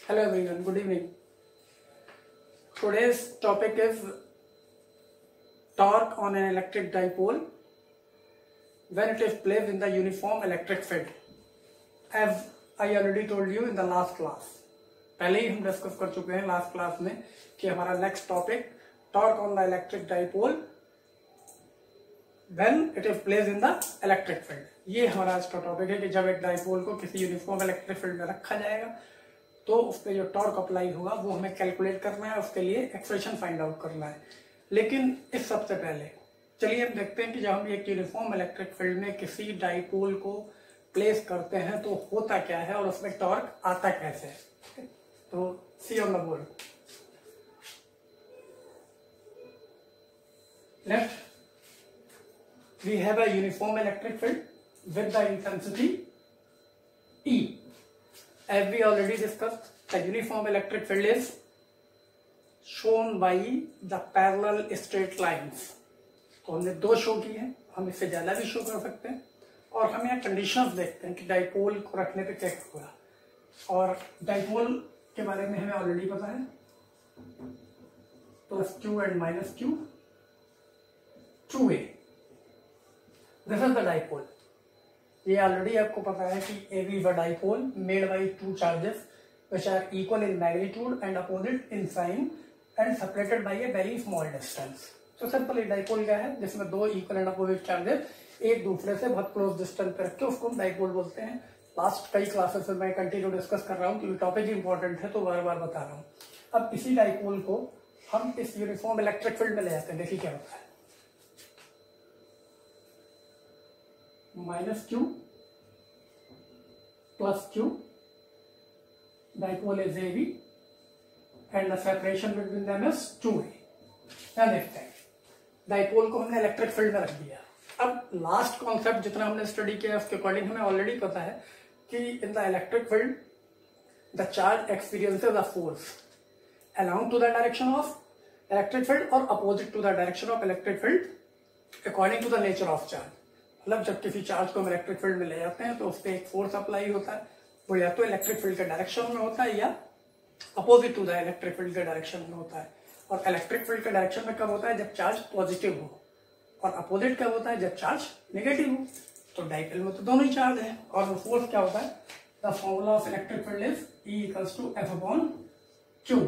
Hello everyone, good evening. Today's topic is torque on an electric dipole when it is placed in the uniform electric field. As I already told you in the last class, पहले ही हम discuss कर चुके हैं last class में कि हमारा next topic torque on the electric dipole when it is placed in the electric field. ये हमारा आज का टॉपिक है कि जब एक डाइपोल को किसी यूनिफॉर्म इलेक्ट्रिक फील्ड में रखा जाएगा तो उस पर जो टॉर्क अप्लाई होगा वो हमें कैलकुलेट करना है, उसके लिए एक्सप्रेशन फाइंड आउट करना है. लेकिन इस सबसे पहले चलिए हम देखते हैं कि जब हम एक यूनिफॉर्म इलेक्ट्रिक फील्ड में किसी डाइपोल को प्लेस करते हैं तो होता क्या है और उसमें टॉर्क आता कैसे है. तो see on the board. Left we have a uniform electric field with the intensity E. As we already discussed, the uniform electric field is shown by the parallel straight lines. तो हमने दो show की है, हम इससे ज्यादा भी show कर सकते हैं और हम यहाँ कंडीशंस देखते हैं कि डाइपोल को रखने पे क्या होगा. और डाइपोल के बारे में हमें ऑलरेडी पता है, plus Q and minus Q 2A. This is the dipole. ये ऑलरेडी आपको पता है कि AB is a dipole made by two charges which are equal in magnitude and opposite in sign and separated by a very small distance. So simple dipole क्या है जिसमें दो equal and opposite charges एक दूसरे से बहुत close distance पे रख के उसको हम dipole बोलते हैं. लास्ट कई क्लासेस में मैं कंटिन्यू डिस्कस कर रहा हूँ क्योंकि टॉपिक इंपॉर्टेंट है तो बार बार बता रहा हूँ. अब इसी डाइपोल को हम इस यूनिफॉर्म इलेक्ट्रिक फील्ड में ले जाते हैं. देखिए क्या होता है. minus Q plus Q, dipole is AB and the separation between them is 2A. क्या देखते हैं, डाइपोल को हमने इलेक्ट्रिक फील्ड में रख दिया. अब लास्ट कॉन्सेप्ट जितना हमने स्टडी किया उसके अकॉर्डिंग हमें ऑलरेडी पता है कि इन the electric field the charge experiences a force along to the direction of electric field or opposite to the direction of electric field according to the nature of charge. मतलब जब किसी charge को हम electric field में ले जाते हैं तो उस पर एक फोर्स अप्लाई होता है, वो या तो इलेक्ट्रिक फील्ड के डायरेक्शन में होता है या opposite to the electric field के डायरेक्शन में होता है. और इलेक्ट्रिक फील्ड के डायरेक्शन में कब होता है, जब चार्ज पॉजिटिव हो, और अपोजिट कब होता है, जब चार्ज नेगेटिव हो. तो डाइपोल में तो दोनों ही चार्ज है. और वो फोर्स क्या होता है, the formula of electric field is E equals to F upon Q,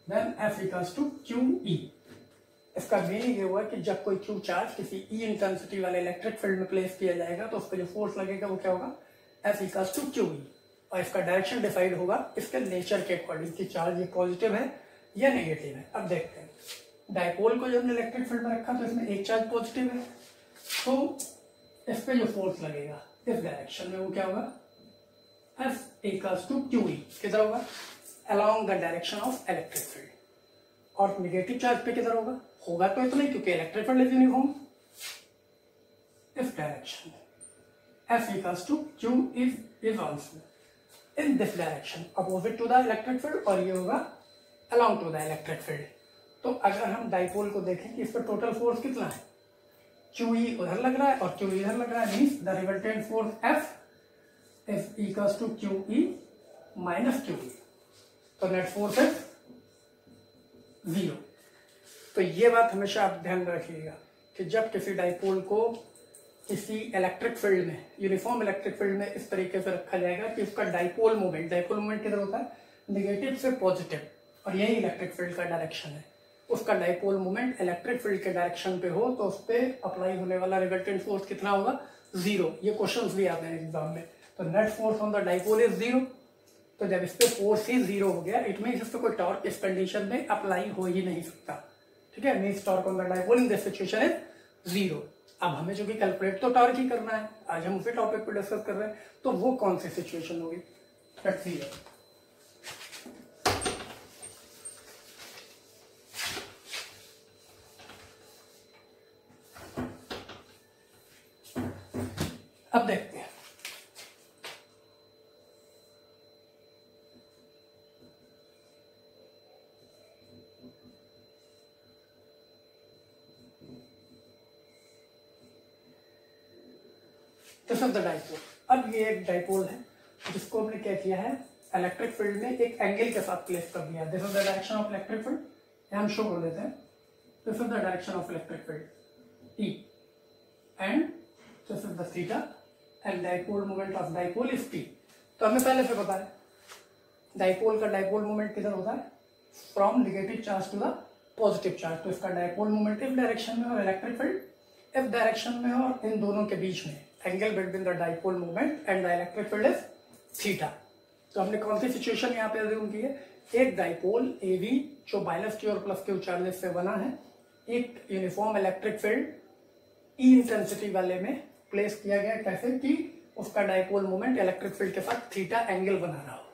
then F equals to QE. इसका मीनिंग ये हुआ कि जब कोई Q चार्ज किसी E इंटेंसिटी वाले इलेक्ट्रिक फील्ड में प्लेस किया जाएगा तो उस पर जो फोर्स लगेगा वो क्या होगा, F इक्वल्स टू QE. और इसका डायरेक्शन डिसाइड होगा इसके नेचर के अकॉर्डिंग कि चार्ज ये पॉजिटिव है या नेगेटिव है. अब देखते हैं डाइपोल को जब हमने इलेक्ट्रिक फील्ड में रखा तो इसमें एक चार्ज पॉजिटिव है, तो इस पे जो फोर्स लगेगा इस डायरेक्शन में वो क्या होगा, F इक्वल्स टू QE. किधर होगा, along the direction of electric field. और नेगेटिव चार्ज पे किधर होगा तो इतना ही क्योंकि इलेक्ट्रिक फील्ड इज यूनिफॉर्म इस direction. F equals to Q is also in this direction opposite to the electric field और ये होगा along to the electric field. तो अगर हम डाइपोल को देखें कि इस पर टोटल फोर्स कितना है, QE उधर लग रहा है और QE इधर लग रहा है, means the resultant force F is equals to QE minus QE. तो नेट फोर्स इज 0. तो ये बात हमेशा आप ध्यान में रखिएगा कि जब किसी डाइपोल को किसी इलेक्ट्रिक फील्ड में, यूनिफॉर्म इलेक्ट्रिक फील्ड में इस तरीके से रखा जाएगा कि उसका डाइपोल मूवमेंट किधर होता है, नेगेटिव से पॉजिटिव, और यही इलेक्ट्रिक फील्ड का डायरेक्शन है. उसका डाइपोल मूवमेंट इलेक्ट्रिक फील्ड के डायरेक्शन पे हो तो उस पर अप्लाई होने वाला रिजल्टेंट फोर्स कितना होगा, 0. ये क्वेश्चन भी आते हैं एग्जाम में. तो net force on the dipole is 0. तो जब इस पे फोर्स ही 0 हो गया इट मींस इस पे कोई टॉर्क इस कंडीशन में अप्लाई हो ही नहीं सकता. ठीक है, means torque on the dipole in this situation is 0. अब हमें जो कि कैलकुलेट तो टॉर्क ही करना है, आज हम उसी टॉपिक पे डिस्कस कर रहे हैं, तो वो कौन सी सिचुएशन होगी, लेट्स सी. अब देखते हैं दिस इज द डाइपोल. अब ये एक डाइपोल है जिसको हमने क्या किया है, इलेक्ट्रिक फील्ड में एक एंगल के साथ प्लेस कर दिया। This is the direction of electric field, हम शो कर देते हैं। This is the direction of electric field E and this is the theta and dipole moment of dipole is T. तो हमें पहले से पता है डाइपोल का डाइपोल मोमेंट किधर होता है, from negative charge to the positive charge. तो इसका डाइपोल मोमेंट इस डायरेक्शन में और इलेक्ट्रिक फील्ड इस डायरेक्शन में, और इन दोनों के बीच में angle between the dipole moment and the electric field is theta. तो हमने कौन सी सिचुएशन यहाँ पे अज्यूम की है, एक डाइपोल एवी जो माइनस क्यू और प्लस क्यू चार्जेस से बना है, एक uniform electric field E intensity वाले में प्लेस किया गया, कैसे कि उसका डाइपोल मोमेंट इलेक्ट्रिक फील्ड के साथ थीटा एंगल बना रहा हो।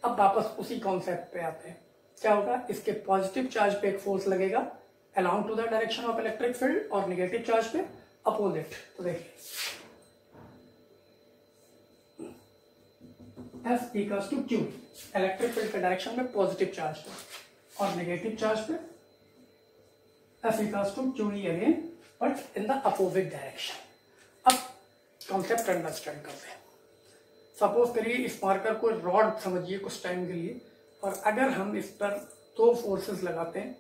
अब वापस उसी कॉन्सेप्ट पे आते हैं, क्या होगा, इसके पॉजिटिव चार्ज पे एक फोर्स लगेगा along to the direction of electric field और नेगेटिव चार्ज पे अपोजिट। तो देखिए F equals to Q, electric field के डायरेक्शन में पॉजिटिव चार्ज पे और नेगेटिव चार्ज पे F equals to QE again but in the opposite direction. अब कॉन्सेप्ट अंडरस्टैंड करते हैं। सपोज करिए इस मार्कर को रॉड समझिए कुछ टाइम के लिए, और अगर हम इस पर दो फोर्सेस लगाते हैं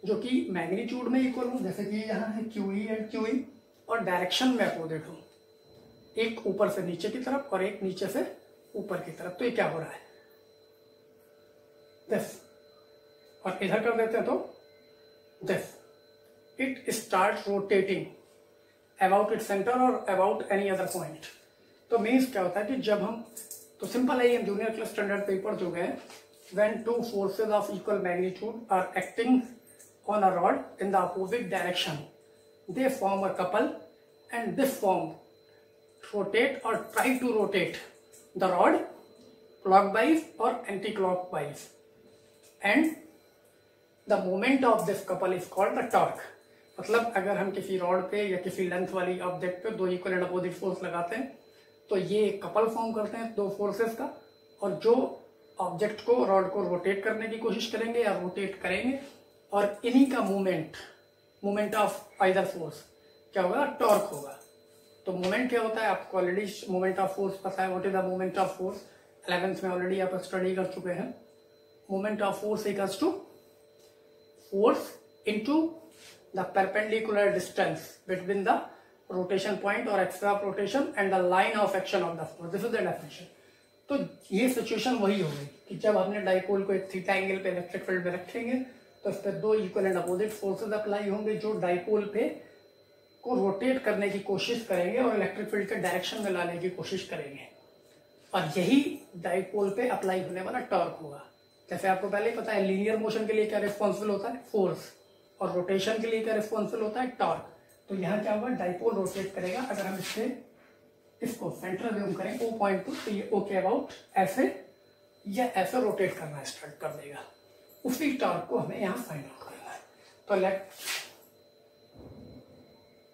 जो कि मैग्नीट्यूड में इक्वल हो, जैसे कि यहाँ है QE एंड QE, और डायरेक्शन में अपोजिट हो, एक ऊपर से नीचे की तरफ और एक नीचे से ऊपर की तरफ, तो ये क्या हो रहा है, दिस, और इधर कर देते हैं तो this, it start rotating about it centre और अबाउट एनी अदर पॉइंट। तो मीन्स क्या होता है कि जब हम, तो सिंपल है, जूनियर क्लास स्टैंडर्ड पेपर जो गए, when two forces of equal magnitude are acting on a rod in the opposite direction, they form a couple, and this form rotate or try to rotate the rod clockwise or anti-clockwise, and the moment of this couple is called the torque। मतलब अगर हम किसी rod पे या किसी length वाली object पे दो इक्वल एंड अपोजिट फोर्स लगाते हैं तो ये एक कपल फॉर्म करते हैं दो फोर्सेस का, और जो ऑब्जेक्ट को, रॉड को रोटेट करने की कोशिश करेंगे या रोटेट करेंगे, और इन्हीं का मोमेंट ऑफ आइदर फोर्स क्या होगा, टॉर्क होगा। तो मोमेंट क्या होता है, आपको ऑलरेडी मोमेंट ऑफ फोर्स पता है, what is the moment of force, 11th में ऑलरेडी आप स्टडी कर चुके हैं। Moment of force equals to force into the perpendicular distance between the rotation point और axis of rotation and the line of action of the force, this is the definition. तो ये situation वही होगी कि जब आपने डाइपोल को एक थीटा एंगल पे इलेक्ट्रिक फील्ड में रखेंगे तो इस पर दो equal and opposite forces apply होंगे जो डाइपोल पे को रोटेट करने की कोशिश करेंगे और इलेक्ट्रिक फील्ड के डायरेक्शन में लाने की कोशिश करेंगे, और यही डाइपोल पे अप्लाई होने वाला टॉर्क होगा। जैसे आपको पहले ही पता है लीनियर मोशन के लिए क्या रिस्पॉन्सिबल होता है, फोर्स, और रोटेशन के लिए क्या रिस्पॉन्सिबल होता है, टॉर्क। तो यहाँ क्या होगा, डाइपोल रोटेट करेगा, अगर हम इसको सेंटर ज्यूम करें ओ पॉइंट टू, तो ये ओ के अबाउट ऐसे या ऐसे रोटेट करना स्टार्ट कर देगा। उसी टॉर्क को हमें यहाँ फाइंड आउट करना है। तो let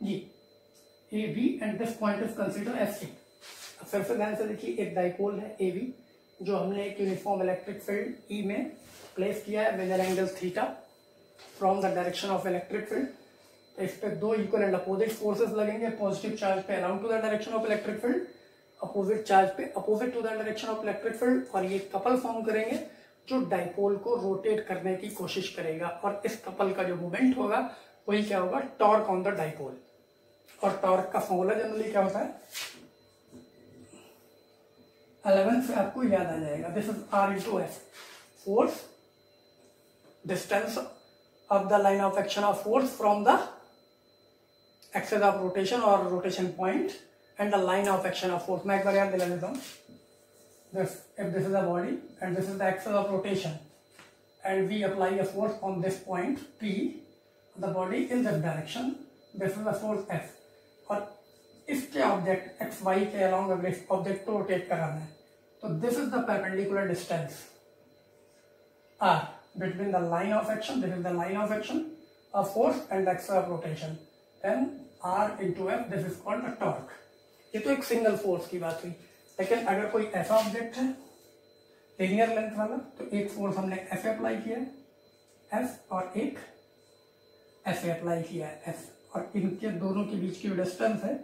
G A B and this point is consider as C. फिर से ध्यान से देखिए, एक डाइपोल है ए बी जो हमने एक यूनिफॉर्म इलेक्ट्रिक फील्ड ई में प्लेस किया है with an angle theta from the direction of electric field. तो इस पे दो इक्वल एंड अपोजिट फोर्सेस लगेंगे, पॉजिटिव चार्ज पे around to the direction of electric field, opposite charge पे opposite to the direction of electric field, और ये couple form करेंगे जो डाइपोल को रोटेट करने की कोशिश करेगा, और इस कपल का जो मूवमेंट होगा वही क्या होगा, टॉर्क ऑन द डाइपोल। और टॉर्क का फॉर्मूला जनरली क्या होता है, 11th से आपको याद आ जाएगा, this is R into F, force distance of the line of action of force from the axis of rotation or rotation point and the line of action of force। मैं एक बार याद दिला देता हूँ, if this is a body and this is the axis of rotation and we apply a force on this point P, the body in this direction, this is the force F, और इसके object x Y के along अगर इस object को rotate कराना है तो this is the perpendicular distance R between the line of action, this is the line of action of force and the axis of rotation, then R into F, this is called the torque। ये तो एक single force की बात हुई, लेकिन अगर कोई ऐसा ऑब्जेक्ट है लीनियर लेंथ वाला तो एक फोर्स हमने ऐसे अप्लाई किया है F, और एक ऐसे अप्लाई किया है F, और इनके दोनों के बीच की जो डिस्टेंस है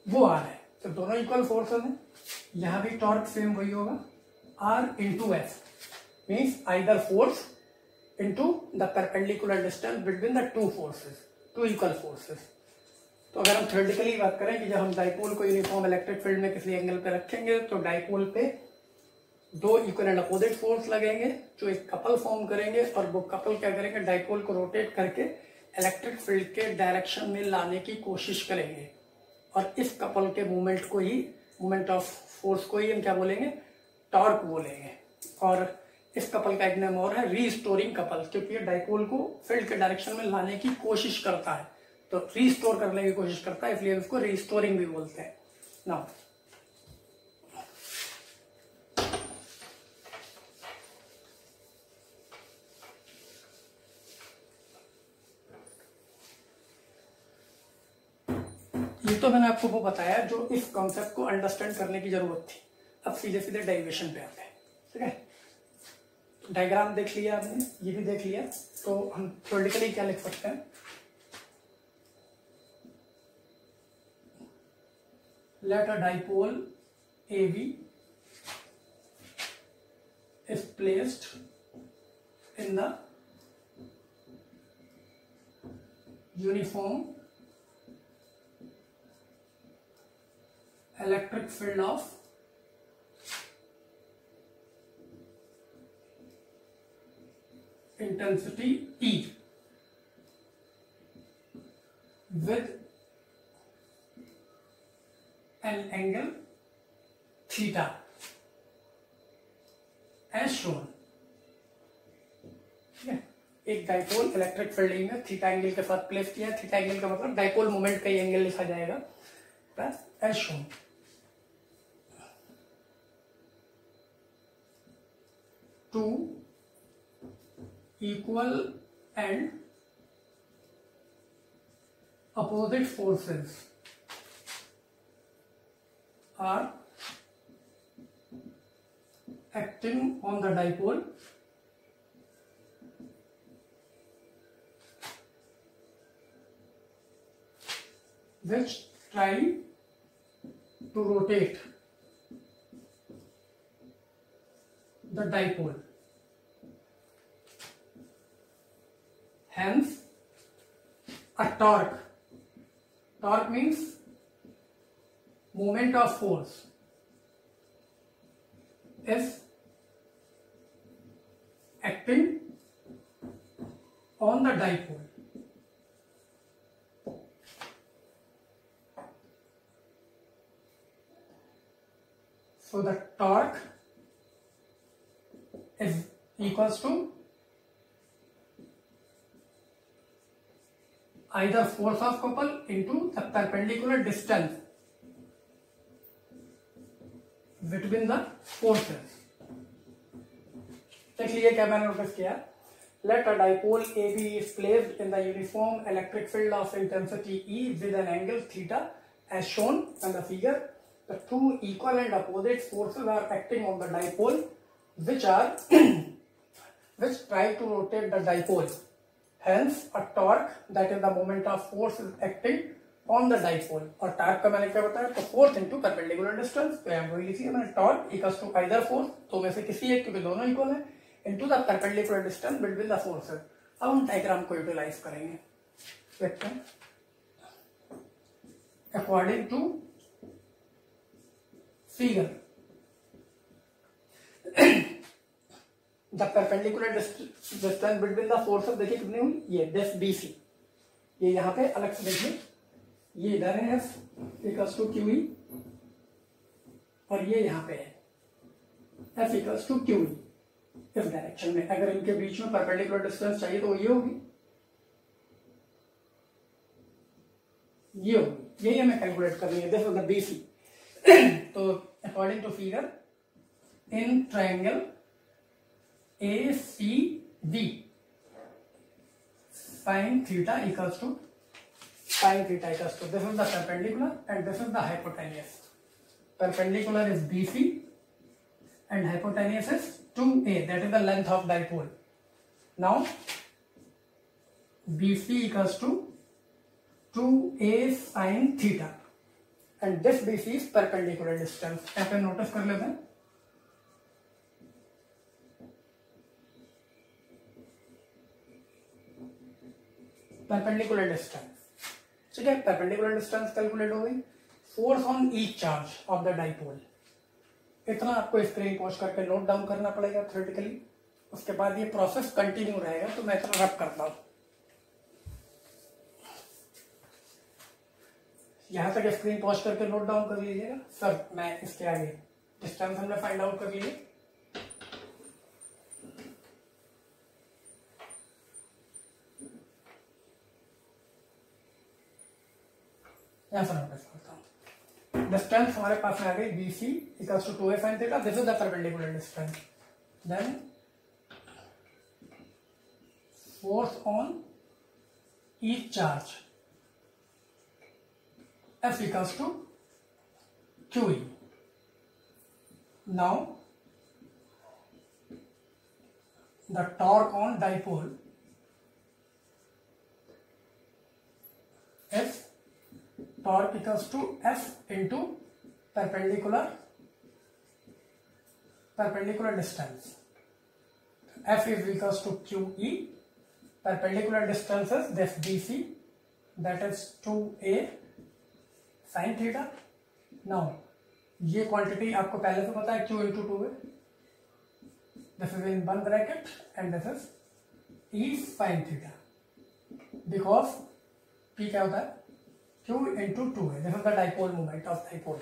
वो R है। तो दोनों इक्वल फोर्सेस हैं, यहाँ भी टॉर्क सेम वही होगा, R into S means either force into the perpendicular distance between the two forces, two equal forces. तो अगर हम थ्योरेटिकली बात करें कि जब हम डाइपोल को यूनिफॉर्म इलेक्ट्रिक फील्ड में किसी एंगल पे रखेंगे तो डाइपोल पे दो इक्वल एंड अपोजिट फोर्स लगेंगे जो एक कपल फॉर्म करेंगे, और वो कपल क्या करेंगे, डाइपोल को रोटेट करके इलेक्ट्रिक फील्ड के डायरेक्शन में लाने की कोशिश करेंगे, और इस कपल के मूवमेंट को ही, मूवमेंट ऑफ फोर्स को ही हम क्या बोलेंगे, टॉर्क बोलेंगे। और इस कपल का एक नाम और है रीस्टोरिंग कपल, क्योंकि ये डाइपोल को फील्ड के डायरेक्शन में लाने की कोशिश करता है, तो रीस्टोर करने की कोशिश करता है, इसलिए उसको रीस्टोरिंग भी बोलते हैं। नाउ ये तो मैंने आपको वो बताया जो इस कॉन्सेप्ट को अंडरस्टैंड करने की जरूरत थी। अब सीधे सीधे डेरिवेशन पे आते हैं, ठीक है। डायग्राम देख लिया आपने, ये भी देख लिया, तो हम थ्योरेटिकली क्या लिख सकते हैं, let a dipole AB is placed in the uniform electric field of intensity E with an angle theta as shown। ठीक है, एक डाइपोल इलेक्ट्रिक फील्ड में थीटा एंगल के साथ प्लेस किया है। थीटा एंगल का मतलब डाइपोल मोमेंट का एंगल लिखा जाएगा, plus as shown. Two equal and opposite forces are acting on the dipole which try to rotate the dipole. Hence, a torque. Torque means moment of force is acting on the dipole. So the torque is equals to either force of couple into the perpendicular distance between the forces। देख लीजिए क्या मैंने notice किया, let a dipole AB is placed in the uniform electric field of intensity E with an angle theta as shown in the figure। The two equal and opposite forces are acting on the dipole which try to rotate the dipole। Hence a torque, that is the moment of force, is acting on the dipole। और torque का मैंने क्या बताया, तो force into perpendicular distance. तो यहाँ वही लिखिए मैंने, torque equals to either force, तो में से किसी एक, क्योंकि दोनों इक्वल है, into the perpendicular distance between the forces. अब हम डायग्राम को यूटिलाइज करेंगे, देखते हैं। According to figure the perpendicular distance between the forces देखिए कितनी हुई, ये दिस BC, ये यहाँ पे अलग से देखिए, ये इधर है F इक्वल्स टू QE, और ये यहाँ पे है F इक्वल्स टू QE इस डायरेक्शन में। अगर इनके बीच में परपेंडिकुलर डिस्टेंस चाहिए तो ये होगी, ये होगी, यही हमें कैलकुलेट करनी है। This is the BC। तो according to figure in triangle ACB sin theta equals to this is the perpendicular and this is the hypotenuse। Perpendicular is BC and hypotenuse is 2A, that is the length of dipole। Now BC equals to 2A sin theta and this BC is perpendicular distance। यहाँ पे notice कर लेते हैं, perpendicular distance, ठीक है, perpendicular distance calculate हो गई, force on each charge of the dipole, इतना आपको स्क्रीन पॉज करके नोट डाउन करना पड़ेगा थ्योरेटिकली। उसके बाद ये प्रोसेस कंटिन्यू रहेगा, तो मैं इतना रब करता हूं। यहां तक स्क्रीन पॉज करके नोट डाउन कर लीजिएगा। सर मैं इसके आगे डिस्टेंस हमने फाइंड आउट कर लिए, यहां से नोटिस करता हूं। डिस्टेंस हमारे पास में आ गई BC equals to 2a sin theta, this is the perpendicular distance. Then force on each charge F equals to QE. Now the torque on dipole is torque equals to F into perpendicular distance. F is equals to QE. Perpendicular distance is this BC, that is 2a sin theta. Now ये quantity आपको पहले से पता है, Q into 2 है, this is in one bracket and this is E sin theta, because P क्या होता है, Q इंटू 2 है, this is the dipole moment of dipole.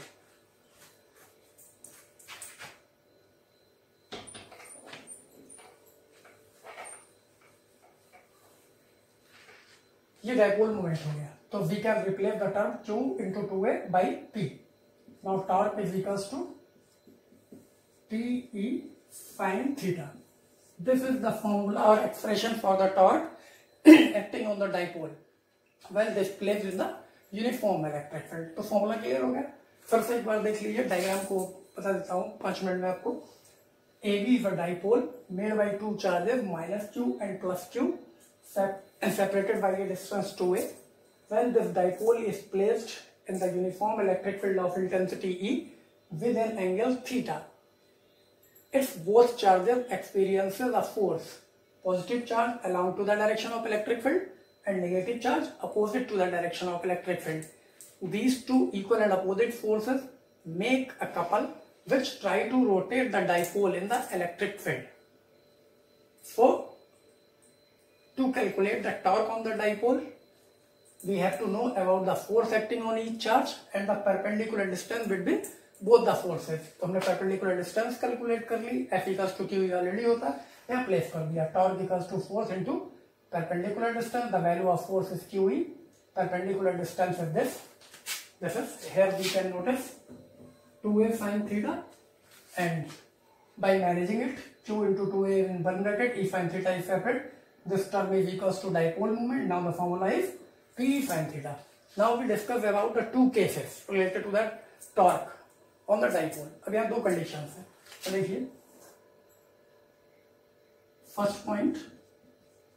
ये डाइपोल मोमेंट हो गया, तो we can replace the term Q into 2a by P। Now torque is equals to TE sin theta. This is the formula और expression for the torque acting on the dipole when displaced in the uniform electric field. तो formula clear हो गया। फिर से एक बार देख लीजिए, diagram को बता देता हूं 5 मिनट में आपको। AB is a dipole made by two charges minus Q and plus Q separated by a distance 2a. When this dipole is placed in the uniform electric field of intensity E with an angle theta, its both charges experiences a force, positive charge along to the direction of electric field and negative charge opposite to the direction of electric field. These two equal and opposite forces make a couple which try to rotate the dipole in the electric field. So, to calculate the torque on the dipole, we have to know about the force acting on each charge and the perpendicular distance between both the forces. तो हमने perpendicular distance calculate कर ली, F equals to Q already होता है, यहाँ place कर दिया, torque equals to force into perpendicular distance, the value of force is QE, perpendicular distance is this is, here we can notice 2a sin theta, and by managing it, Q into 2a in one bracket, E sin theta is separate, this term is equals to dipole moment. Now the formula is P sin theta. Now we discuss about the two cases related to that torque on the dipole. अब यहाँ दो conditions हैं, तो देखिए, first point,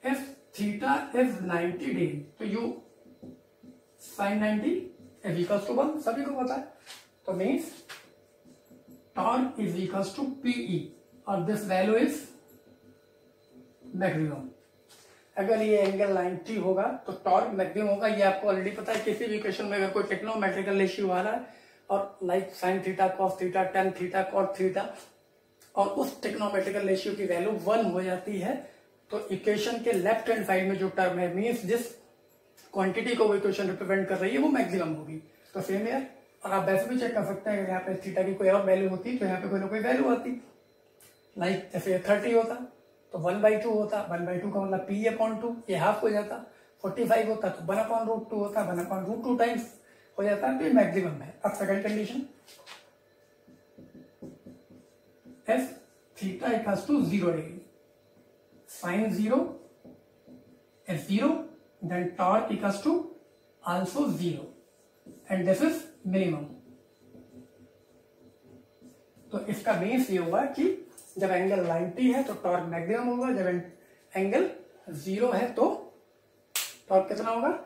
if theta is 90 degree, तो u sin 90 is equals to 1, सभी को पता है, तो means torque is equals to PE और this value is maximum। अगर ये एंगल 90 होगा तो टॉर्क मैक्सिमम होगा, ये आपको ऑलरेडी पता है। किसी भी इक्वेशन में अगर कोई टेक्नोमेट्रिकल रेशियो आ रहा है और like sine theta, cos theta, tan theta, cot theta, और उस टेक्नोमेट्रिकल रेशियो की वैल्यू 1 हो जाती है, तो इक्वेशन के लेफ्ट हैंड साइड में जो टर्म है, मीन्स जिस क्वांटिटी को वो इक्वेशन रिप्रेजेंट कर रही है, वो मैक्सिमम होगी। तो सेम है, और आप वैसे भी चेक कर सकते हैं, यहाँ पे थीटा की कोई और वैल्यू होती तो यहाँ पे कोई ना कोई वैल्यू आती, लाइक जैसे 30 होता तो 1/2 होता, 1/2 का मतलब P/2, ये हाफ हो जाता, 45 होता तो 1/√2 होता, 1/√2 टाइम्स हो जाता है, तो ये मैक्सिमम है। अब second condition, if theta equals to 0 degree, sine 0 is 0, then torque equals to also 0, and this is minimum। तो इसका मीन्स ये हुआ कि जब एंगल 90 है तो टॉर्क मैक्सिमम होगा, जब एंगल 0 है तो टॉर्क कितना होगा,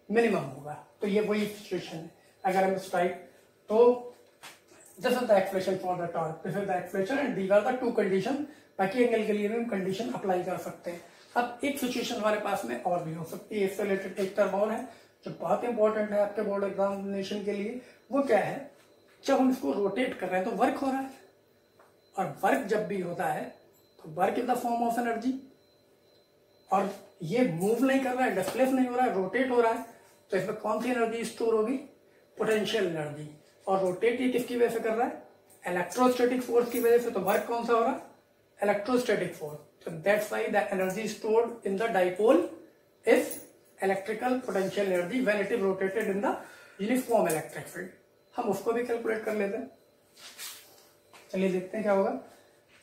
मिनिमम होगा। तो ये वही सिचुएशन है। अगर हम स्ट्राइक, तो this is the expression for the torque, this is the expression and these are the two condition. बाकी एंगल के लिए भी हम कंडीशन अप्लाई कर सकते हैं। अब एक सिचुएशन हमारे पास में और भी हो सकती है, इससे रिलेटेड एक टर्म और है जो बहुत इंपॉर्टेंट है आपके बोर्ड एग्जामिनेशन के लिए। वो क्या है, जब हम इसको रोटेट कर रहे हैं तो वर्क हो रहा है, और वर्क जब भी होता है तो work is the form of energy, और ये मूव नहीं कर रहा है, डिस्प्लेस नहीं हो रहा है, रोटेट हो रहा है, तो इसमें कौन सी एनर्जी स्टोर होगी, पोटेंशियल एनर्जी। और रोटेट ये किसकी वजह से कर रहा है, इलेक्ट्रोस्टैटिक फोर्स की वजह से, तो वर्क कौन सा हो रहा है, electrostatic force. So that's why the energy stored in the dipole is electrical potential energy when it is rotated in the uniform electric field। हम उसको भी कैलकुलेट कर लेते हैं। चलिए देखते हैं क्या होगा।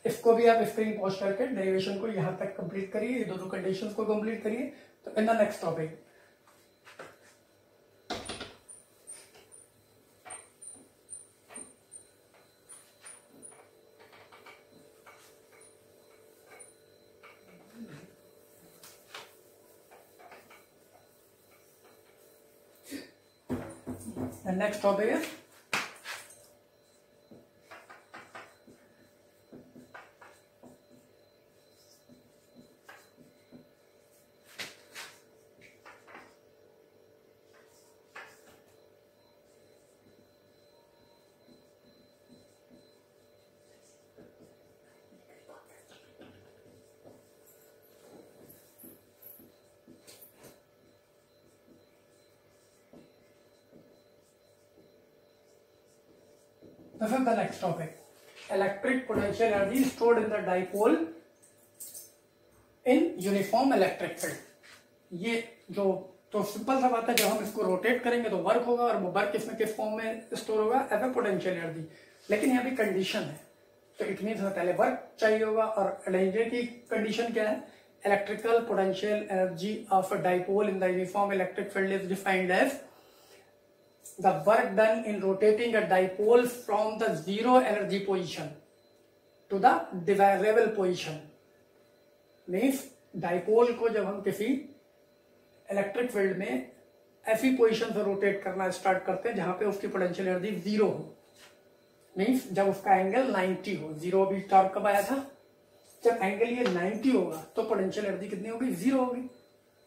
इसको भी आप स्क्रीन पॉज करके डेरिवेशन को यहां तक कंप्लीट करिए, ये दोनों कंडीशंस को कंप्लीट करिए। तो in the next topic the next topic is this is the next topic, electric potential energy stored in the dipole in uniform electric field। ये जो तो सिंपल सा बात है, जब हम इसको रोटेट करेंगे तो वर्क होगा, और वो वर्क इसमें किस फॉर्म में स्टोर होगा, एज ए पोटेंशियल एनर्जी। लेकिन यहाँ भी कंडीशन है, तो इट मीन्स हमें पहले वर्क चाहिए होगा, और एनर्जी की कंडीशन क्या है, electrical potential energy of a dipole in the uniform electric field is defined as the work done in rotating a dipole from the zero energy position to the variable position। Means dipole को जब हम किसी electric field में ऐसी position से rotate करना start करते हैं जहां पे उसकी पोटेंशियल एनर्जी जीरो हो, मीन्स जब उसका एंगल 90 हो। जीरो अभी टॉर्क कब आया था, जब एंगल ये 90 होगा तो पोटेंशियल एनर्जी कितनी होगी, जीरो होगी।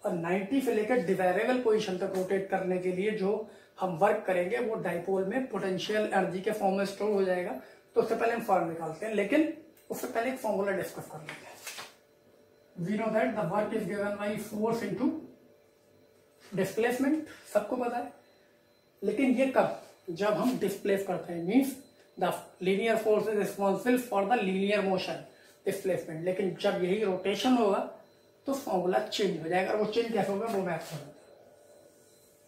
और 90 से लेकर डिवेरेबल पोजीशन तक रोटेट करने के लिए जो हम वर्क करेंगे वो डाइपोल में पोटेंशियल एनर्जी के फॉर्म में स्टोर हो जाएगा। तो उससे पहले हम फॉर्म निकालते हैं, लेकिन उससे पहले एक फॉर्मूला डिस्कस कर लेते हैं। We know that the work is given by force into displacement, सबको पता है। लेकिन ये कब, जब हम डिस्प्लेस करते हैं, means the linear force is responsible for the linear motion displacement. लेकिन जब यही रोटेशन होगा तो फॉर्मूला चेंज हो जाएगा, और वो चेंज कैसे होगा वो मैं आपको बताऊंगा।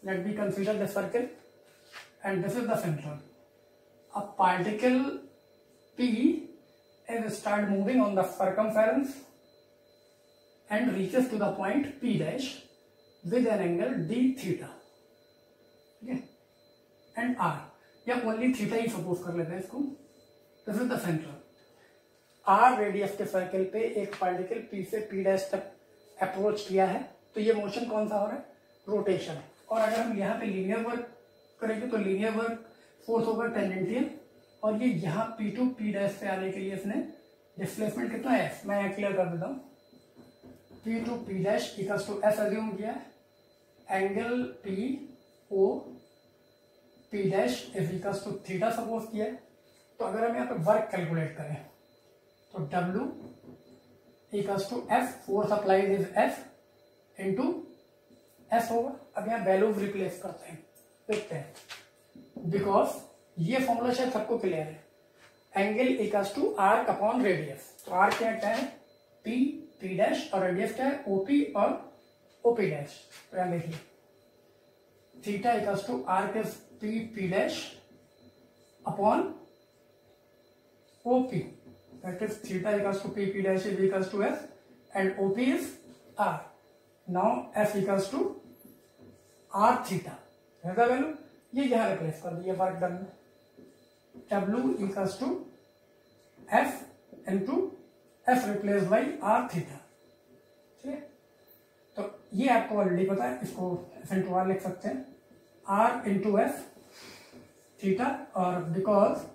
Let me consider the circle and this is the center। A particle P is start moving on the circumference and reaches to the point P dash with an angle d theta, okay? And r, या only theta ही suppose कर लेते हैं इसको। This is the center। r radius के circle पे एक particle P से P dash तक अप्रोच किया है, तो ये मोशन कौन सा हो रहा है, रोटेशन है। और अगर हम यहाँ पे लीनियर वर्क करेंगे तो लीनियर वर्क फोर्स होगा टेंजेंटियल, और ये यहाँ P टू P डैश पे आने के लिए इसने डिस्प्लेसमेंट कितना है, मैं यहाँ क्लियर कर देता हूँ। P to P dash equals to S assume किया है, angle P O P dash is equals to theta suppose किया है। तो अगर हम यहाँ पे वर्क कैलकुलेट करें तो W equals to F, force applied is F into S होगा। अब यहाँ वैल्यूज रिप्लेस करते हैं, देखते हैं, बिकॉज ये फॉर्मूला शायद सबको क्लियर है। Angle equals to arc upon radius, तो आर्क क्या है, पी पी डैश, और रेडियस क्या है, ओपी और ओपी डैश। तो यहाँ देखिए theta equals to arc is P P dash upon OP, that is theta equals to P P dash is equals to S and OP is R. Now F equals to R theta, है the value, ये यहां replace कर दिए work done में। W equals to F into F replace by R theta, ठीक है। तो ये आपको ऑलरेडी पता है, इसको एफ इंटू आर लिख सकते हैं, आर इंटू एफ थीटा, और because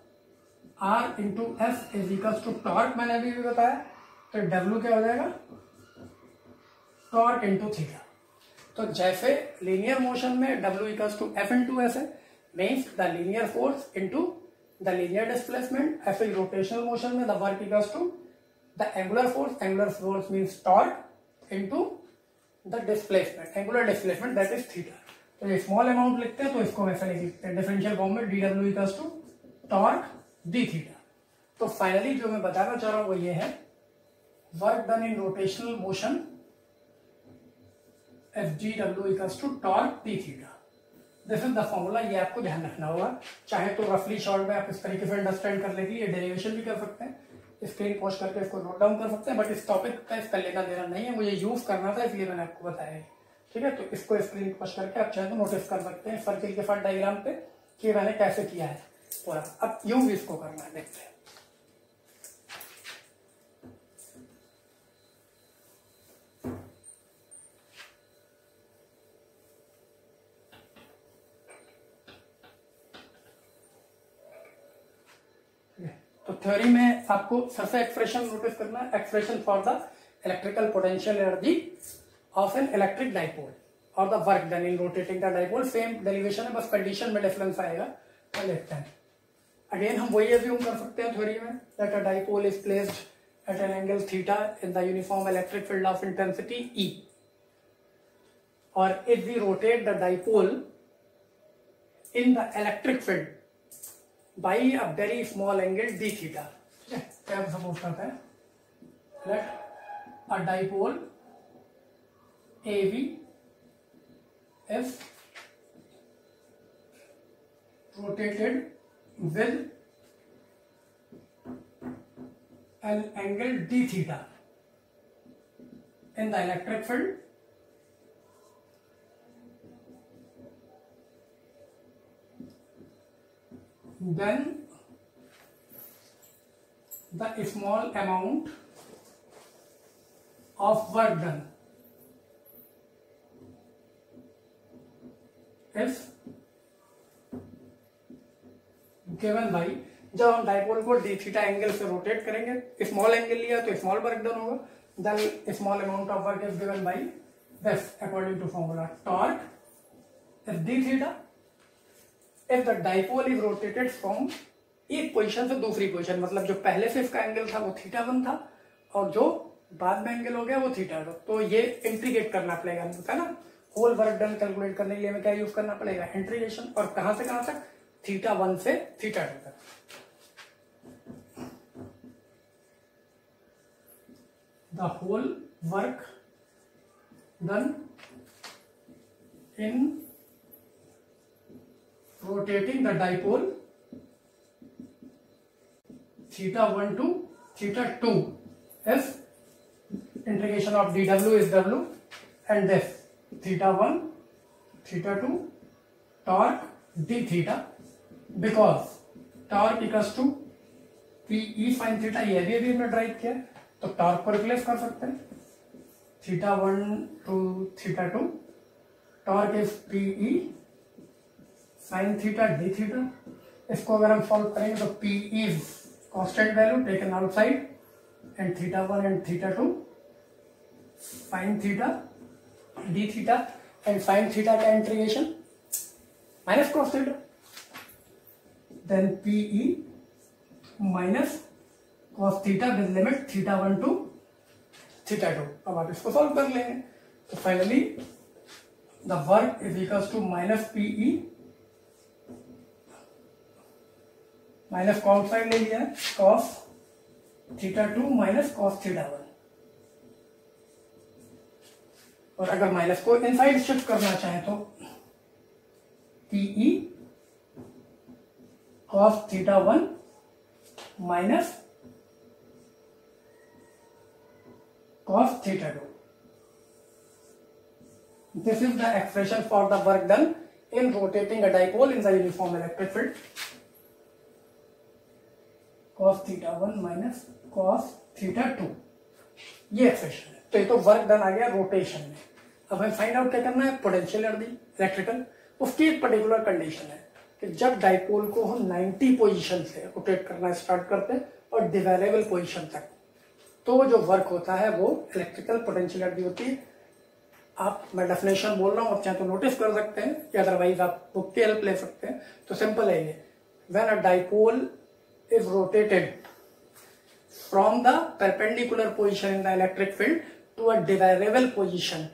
R into F is equals to torque मैंने अभी भी बताया, तो डब्ल्यू क्या हो जाएगा, टॉर्क इंटू थीटा। तो जैसे लीनियर मोशन में W equals to F into S है, means the linear force into the linear displacement, ऐसे रोटेशनल मोशन में the work equals to the angular force means torque into the displacement, angular displacement that is theta. तो ये small amount लिखते हैं तो इसको वैसे लिख लिखते हैं डिफरेंशियल फॉर्म में dW equals to torque D theta. तो फाइनली जो मैं बताना चाह रहा हूं वो ये है, work done in rotational motion FGW equals to torque D theta. This is the formula, ये आपको ध्यान रखना होगा। चाहे तो रफली शॉर्ट में आप इस तरीके से अंडरस्टैंड कर लेंगे, ये डेरिवेशन भी कर सकते हैं, स्क्रीन पॉज करके इसको नोट डाउन कर सकते हैं, बट इस टॉपिक का इसका लेना देना नहीं है, मुझे यूज करना था इसलिए मैंने आपको बताया है। ठीक है, तो इसको स्क्रीन पॉज करके आप चाहे तो नोटिस कर सकते हैं सर्किल के साथ डायग्राम पे कि मैंने कैसे किया है पूरा। अब यूं भी इसको करना है, देखते हैं। तो थ्योरी में आपको सबसे एक्सप्रेशन नोटिस करना है, expression for the electrical potential energy of an electric dipole और the work done in rotating the dipole. Same derivation है, बस कंडीशन में डिफरेंस आएगा। तो देखते हैं, अगेन हम वही अज्यूम कर सकते हैं थ्योरी में that a dipole is placed at an angle theta in the uniform electric field of intensity E, और if we rotate the dipole in the electric field by a very small angle d theta। ठीक है, क्या suppose करते हैं, let a dipole AB is rotated with an angle d theta in the electric field then the small amount of work done is given by, जब हम dipole को D theta angle से rotate करेंगे, small angle लिया तो small work done होगा, then small amount of work is given by this according to formula torque is D theta if the dipole is rotated from एक position से दूसरी position, मतलब जो पहले से इसका एंगल था वो θ1 था और जो बाद में एंगल हो गया वो θ2। तो ये इंटीग्रेट करना पड़ेगा, है ना। होल वर्क डन कैलकुलेट करने के लिए हमें क्या यूज करना पड़ेगा, इंटीग्रेशन। और कहां से कहां तक, θ1 से θ2 तक। The whole work done in rotating the dipole θ1 to θ2 is integration of dW is W and this θ1 θ2 torque d theta, because torque equals to PE sin theta। ये भी हमने ड्राइव किया, तो टॉर्क को रिप्लेस कर सकते हैं, θ1 to θ2 torque is PE sine theta d theta. इसको अगर हम सॉल्व करेंगे तो P is constant value taken outside and θ1 and θ2 sine theta d theta and sine theta का integration minus cos theta, then PE minus cos theta with limit θ1 to θ2। अब आप इसको solve कर लेंगे तो finally the work is equals to minus PE minus cos side ले लिया है, कॉस θ2 माइनस कॉस θ1। और अगर माइनस को इनसाइड शिफ्ट करना चाहे तो PE cos θ1 minus cos θ2। This is the expression for the work done in rotating a dipole in the uniform electric field, cos θ1 minus cos θ2। ये एक्सप्रेशन है। तो ये तो वर्क डन आ गया रोटेशन में। अब हमें फाइंड आउट क्या करना है, पोटेंशियल एनर्जी इलेक्ट्रिकल। उसकी एक पर्टिकुलर कंडीशन है कि जब डाइपोल को हम 90 पोजीशन से रोटेट करना स्टार्ट करते हैं और डिवेलेबल पोजीशन तक, तो जो वर्क होता है वो इलेक्ट्रिकल पोटेंशियल एनर्जी होती है आप, मैं डेफिनेशन बोल रहा हूँ, आप चाहे तो नोटिस कर सकते हैं या अदरवाइज आप बुक की हेल्प ले सकते हैं। तो सिंपल है ये, when a dipole is rotated from the perpendicular position in the electric field to a desirable position,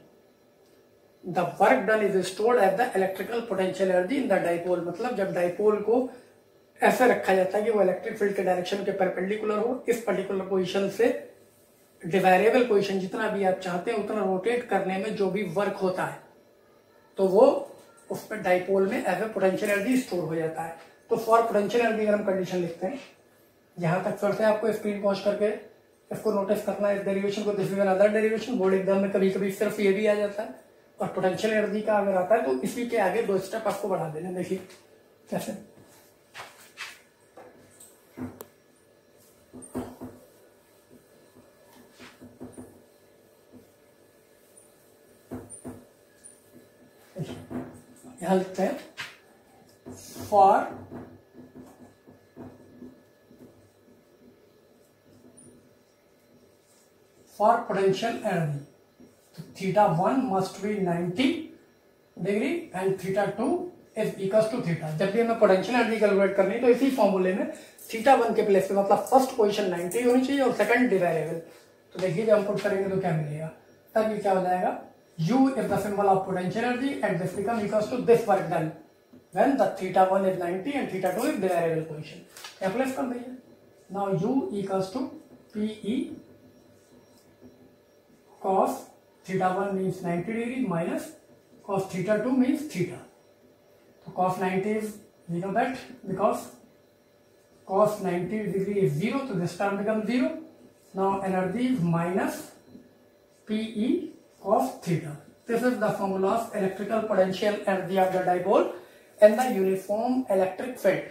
the work done is stored at the electrical potential energy in the dipole. मतलब जब dipole को ऐसे रखा जाता है कि वो electric field के डायरेक्शन के परपेंडिकुलर हो, इस पर्टिकुलर पोजीशन से डिवाइरेबल पोजीशन जितना भी आप चाहते हैं उतना रोटेट करने में जो भी वर्क होता है तो वो उसमें डाइपोल में as a potential energy store हो जाता है। तो फॉर पोटेंशियल एनर्जी अगर हम कंडीशन लिखते हैं, यहां तक फिर से आपको स्क्रीन पॉज करके इसको नोटिस करना है, इस डेरिवेशन को। This is another derivation, board exam में कभी कभी सिर्फ ये भी आ जाता है, और पोटेंशियल एनर्जी का अगर आता है तो इसी के आगे 2 स्टेप आपको बढ़ा देना। देखिए कैसे, यहां लिखते हैं फॉर पोटेंशियल एनर्जी, तो θ1 must be 90 degree and θ2 is equal to theta. जब भी हमें पोटेंशियल एनर्जी कैलकुलेट करनी है तो इसी फॉर्मूले में θ1 के प्लेस पे मतलब फर्स्ट पोजीशन 90 होनी चाहिए और सेकंड डिवाइरेबल। तो देखिए जब हम पुट करेंगे तो क्या मिलेगा, तब ये क्या हो जाएगा, U is the symbol of potential energy and this become equals to this work done when the θ1 is 90 and θ2 is variable position। Apply कर दीजिए। Now U equals to PE cos θ1 means 90 degree minus cos θ2 means theta। So cos 90 is, we know that because cos 90 degree is 0, so this term becomes 0। Now energy is minus PE cos theta। This is the formula of electrical potential energy of the dipole and the uniform electric field।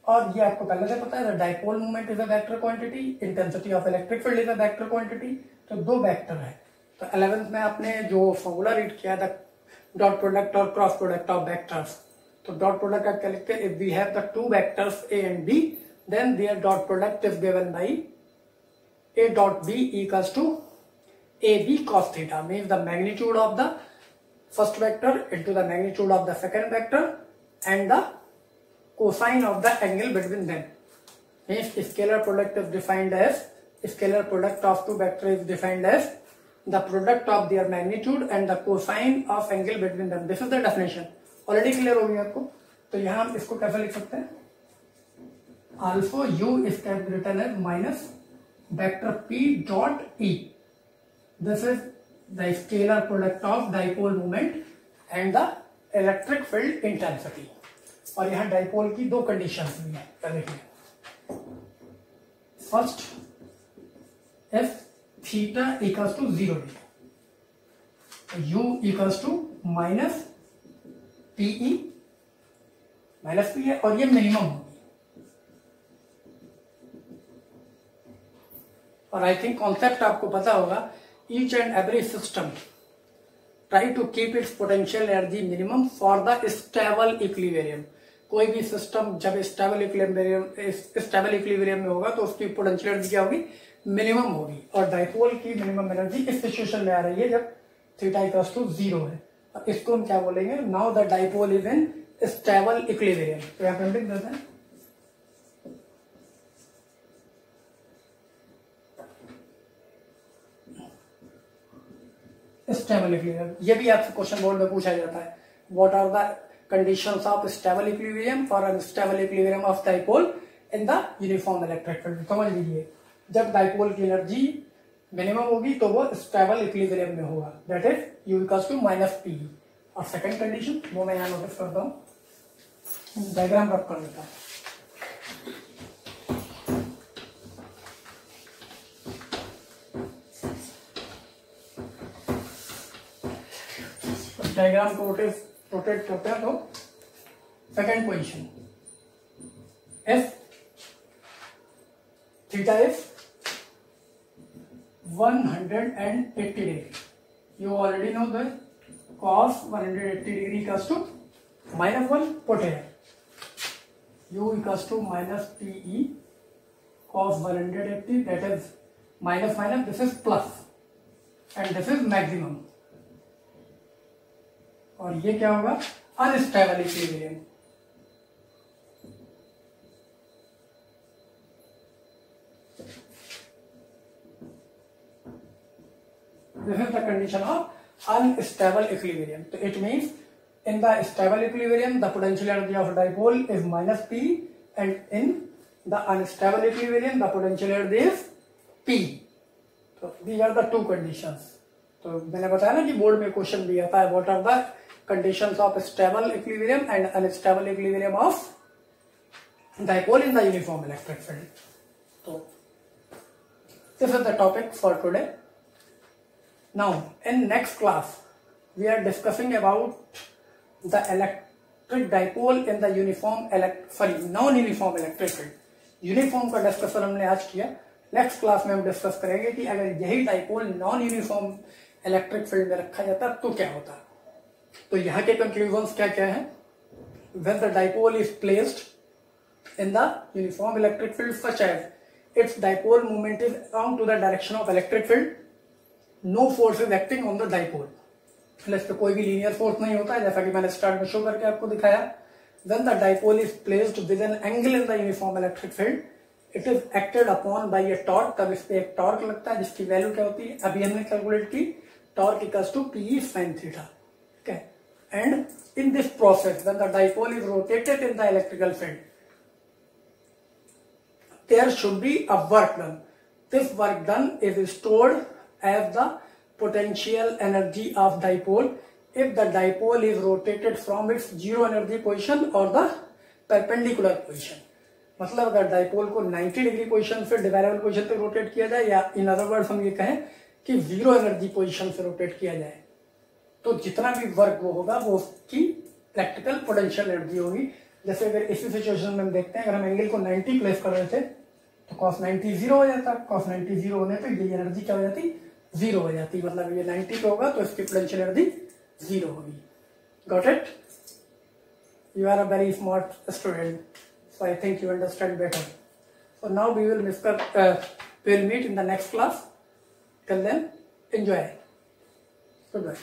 और ये आपको पहले से पता है, the dipole moment is a vector quantity, intensity of electric field is a vector quantity। तो 2 vector है। तो 11th में आपने जो फॉर्मूला रीड किया था डॉट प्रोडक्ट और क्रॉस प्रोडक्ट ऑफ वेक्टर्स, तो डॉट प्रोडक्ट आप क्या लिखते हैं, if we have the 2 vectors a and b then their dot product is given by a dot b equals to AB cos theta, means the magnitude of the first vector into the magnitude of the second vector and the cosine of the angle between them। Means scalar product is defined as, scalar product of 2 vectors is defined as the product of their magnitude and the cosine of angle between them। This is the definition। Already clear हो गया आपको। तो यहां हम इसको कैसे लिख सकते हैं, alpha U is written as minus vector P dot E। This is the scalar product of dipole moment and the electric field intensity। और यहाँ डाइपोल की 2 कंडीशंस भी हैं, देखिए। First, if theta equals to 0 degree, U equals to minus PE, minus P है और ये minimum होगी। और आई थिंक कॉन्सेप्ट आपको पता होगा, each and every system try to keep its potential energy minimum for the stable equilibrium। कोई भी सिस्टम जब स्टेबल इक्विलिब्रियम में होगा तो उसकी पोटेंशियल एनर्जी क्या होगी, मिनिमम होगी। और डाइपोल की मिनिमम एनर्जी इस सिचुएशन में आ रही है जब थीटा इक्वल्स टू 0 है। और इसको हम क्या बोलेंगे, now the dipole is in stable equilibrium. तो यहाँ पे हम लिख देते हैं स्टेबल इक्विलिब्रियम। ये भी आपसे क्वेश्चन बोर्ड में पूछा जाता है, what are the conditions of stable equilibrium for unstable equilibrium of dipole in the uniform electric field. समझ लीजिए, जब डाइपोल की एनर्जी मिनिमम होगी तो वो स्टेबल इक्विलिब्रियम में होगा, that is U equals to minus PE। और सेकंड कंडीशन वो मैं यहाँ नोटिस करता हूँ, डायग्राम रख कर देता हूँ। डायग्राम को रोटेट करते हैं तो second position, F theta is 180 degree. You already know the cos 180 degree equals to -1 put है, u equals to minus PE cos 180, that is minus minus, this is plus and this is maximum. और ये क्या होगा, unstable equilibrium. This is the condition of unstable equilibrium. So it means in the stable equilibrium the potential energy of dipole is minus P, and in the unstable equilibrium the potential energy is P. So these are the two conditions. तो मैंने बताया ना कि board में question दिया था, what are the conditions of stable equilibrium and unstable equilibrium of dipole in the uniform electric field. So this is the topic for today. Now in next class we are discussing about the electric dipole in the non-uniform electric field. Uniform का discussion हमने आज किया, next class में हम discuss करेंगे कि अगर यही dipole non uniform electric field में रखा जाता तो क्या होता। तो यहाँ के कंक्लूजन्स क्या क्या है, when the dipole is placed in the uniform electric field such as its dipole moment is along to the direction of electric field, no force is acting on the dipole, मतलब इस पे कोई भी linear force नहीं होता है, जैसा कि मैंने स्टार्ट में शो करके आपको दिखाया। When the dipole is placed with an angle in the uniform electric field, it is acted upon by a torque, तब इस पे एक टॉर्क लगता है जिसकी वैल्यू क्या होती है, अभी हमने कैलकुलेट की, torque equals to P sin theta. Okay, and in this process when the dipole is rotated in the electrical field, there should be a work done. This work done is stored as the potential energy of dipole if the dipole is rotated from its zero energy position or the perpendicular position. मतलब अगर dipole को 90 degree position से dividable position पे rotate किया जाए, या in other words हम ये कहें कि जीरो एनर्जी पोजीशन से रोटेट किया जाए, तो जितना भी वर्क वो होगा वो उसकी इलेक्ट्रिकल पोटेंशियल एनर्जी होगी। जैसे अगर इसी सिचुएशन में हम देखते हैं, अगर हम एंगल को 90 प्लेस कर रहे थे तो cos 90 जीरो हो जाता, cos 90 जीरो होने पे ये एनर्जी क्या हो जाती, जीरो हो जाती, मतलब ये 90 पे होगा तो इसकी पोटेंशियल एनर्जी जीरो होगी। Got it? You are a very smart student, so I think you understand better. So now we will meet in the next class. Till then, enjoy. Goodbye.